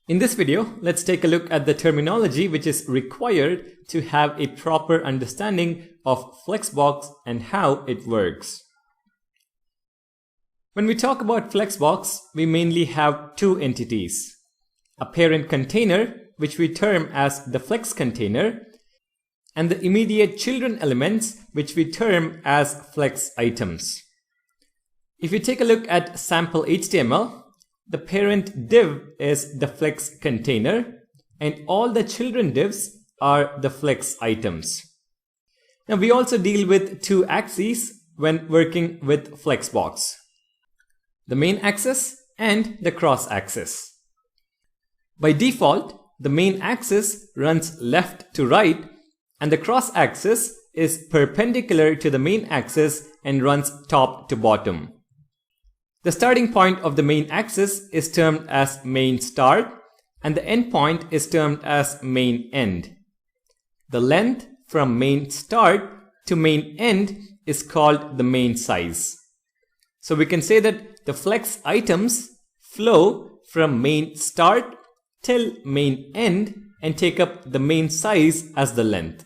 In this video, let's take a look at the terminology which is required to have a proper understanding of Flexbox and how it works. When we talk about Flexbox, we mainly have two entities. A parent container, which we term as the Flex container, and the immediate children elements, which we term as Flex items. If you take a look at sample HTML, the parent div is the Flex container and all the children divs are the Flex items. Now we also deal with two axes when working with Flexbox: the main axis and the cross axis. By default, the main axis runs left to right and the cross axis is perpendicular to the main axis and runs top to bottom. The starting point of the main axis is termed as main start and the end point is termed as main end. The length from main start to main end is called the main size. So we can say that the Flex items flow from main start till main end and take up the main size as the length.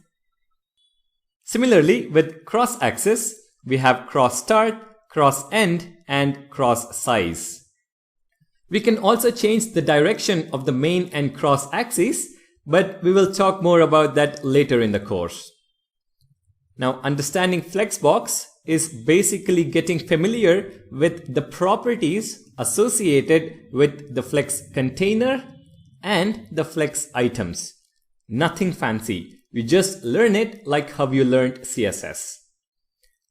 Similarly, with cross axis, we have cross start, cross end and cross size. We can also change the direction of the main and cross axes, but we will talk more about that later in the course. Now, understanding Flexbox is basically getting familiar with the properties associated with the Flex container and the Flex items. Nothing fancy. You just learn it like how you learned CSS.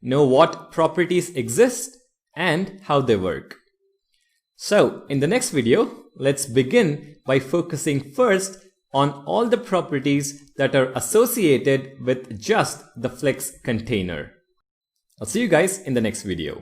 Know what properties exist and how they work. So in the next video, let's begin by focusing first on all the properties that are associated with just the Flex container. I'll see you guys in the next video.